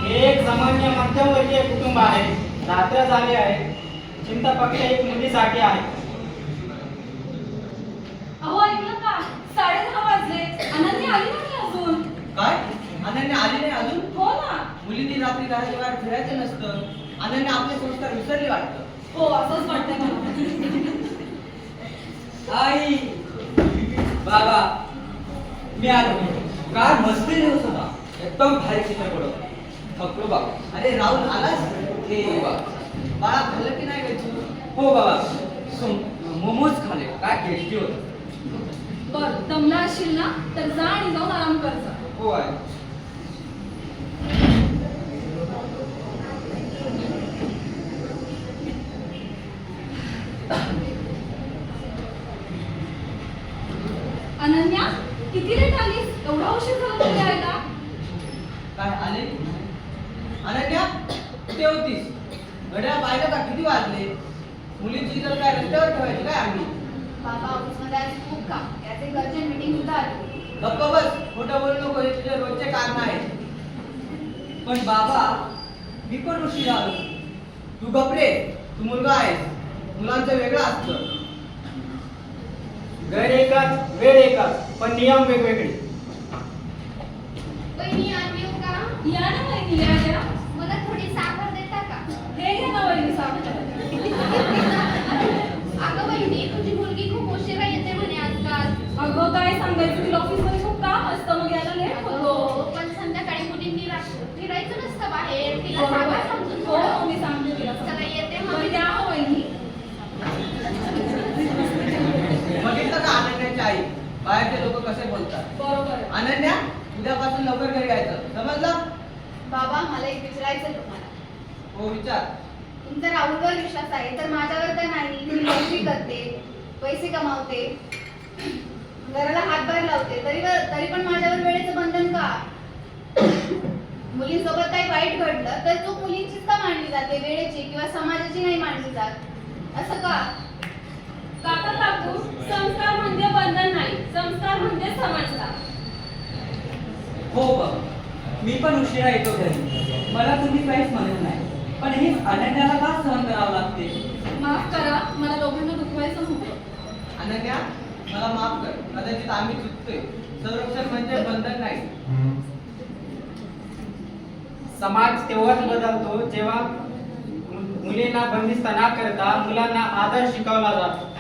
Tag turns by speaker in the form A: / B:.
A: हे एक सामान्य मध्यमवर्गीय कुटुंब आहे. रात्र झाली आहे. चिंता फक्त एक मुलीसाठी आहे.
B: अहो ऐकलं का? 10:30 वाजले. अनन्या आली नाही अजून.
C: काय? अनन्या आली नाही अजून?
B: हो ना.
C: मुलींनी रात्री घराच्या बाहेर फिरायचं नसतं. अनन्या आपले संस्कार विसरली वाटतं.
B: हो असंच वाटतंय मला.
D: आई बाबा मी आलो. काय मस्ती दिवस होता. एकदम भारी चित्रपट होता. थकलो बाबा.
C: अरे राहुल आलास?
D: हे बाबा.
C: बाळा खाल्लं की नाही गे तू?
D: हो बाबा. मोमोज खाले. काय टेस्टी होतं.
B: बर दमला असशील ना तर जा आणि जाऊन आराम कर जा.
D: हो आहे.
B: अनन्या किती लेट आलीस? एवढा उशीर झाला तुला यायला?
C: काय आले? अनन्या कुठे होतीस? घड्याळ पाहिलं का किती वाजले? मुलीची तर काय रस्त्यावर ठेवायची काय आम्ही?
E: बाबा ऑफिसमध्ये आज खूप काम. याचे घरचे मीटिंग सुद्धा आली.
C: गप्प बस. खोटं बोलू नको. हे तुझे रोजचे कारण आहे.
D: पण बाबा मी पण उशिरा आलो.
C: तू गपरे. तू मुलगा आहेस. मुलांचं वेगळं असतं.
A: घर एकच, वेळ एकच, पण नियम वेगवेगळे.
E: वहिनी आम्ही येऊ का?
B: या ना वहिनी या या.
E: मला थोडी साखर देता का?
B: हे घे ना वहिनी साखर.
E: अगं वहिनी तुझी मुलगी खूप उशिरा येते म्हणे आजकाल.
B: अगं काय सांगायचं, तिला ऑफिसमध्ये खूप काम असतं मग यायला लेट
E: हो
B: होतो.
E: पण संध्याकाळी मुलींनी फिरायचं नसतं बाहेर. तिला सांगा समजून
B: हो
E: थोडं.
B: मी सांगते तिला.
E: चला येते मग.
B: बरं, या वहिनी.
C: बघितलं का अनन्याची आई? बाहेरचे लोक कसे बोलतात.
B: बरोबर.
C: अनन्या उद्यापासून लवकर घरी यायचं. समजलं?
E: बाबा मला एक विचारायचं तुम्हाला.
C: हो विचार.
E: तुमचा राहुलवर विश्वास आहे तर माझ्यावर तर नाही. मी नोकरी करते, पैसे कमावते, घराला हातभार लावते, तरी पण माझ्यावर वेळेचं बंधन का? मुलींसोबत काही वाईट घडलं तर चूक मुलींचीच का मांडली जाते? वेळेची किंवा समाजाची नाही मांडली जात. असं का?
B: काका काकू, संस्कार म्हणजे बंधन नाही, संस्कार म्हणजे समजता.
D: हो बाबा. मी पण उशिरा येतो घरी. मला तुम्ही काहीच म्हणत नाही. पण हे अनन्याला का सहन करावं लागते?
B: माफ करा, मला दोघांना दुखवायचं नव्हतं.
C: अनन्या मला माफ कर. कदाचित आम्ही चुकतोय. संरक्षण म्हणजे बंधन नाही.
A: समाज तेव्हाच बदलतो जेव्हा मुलींना बंदिस्त न करता मुलांना आदर शिकवला जातो.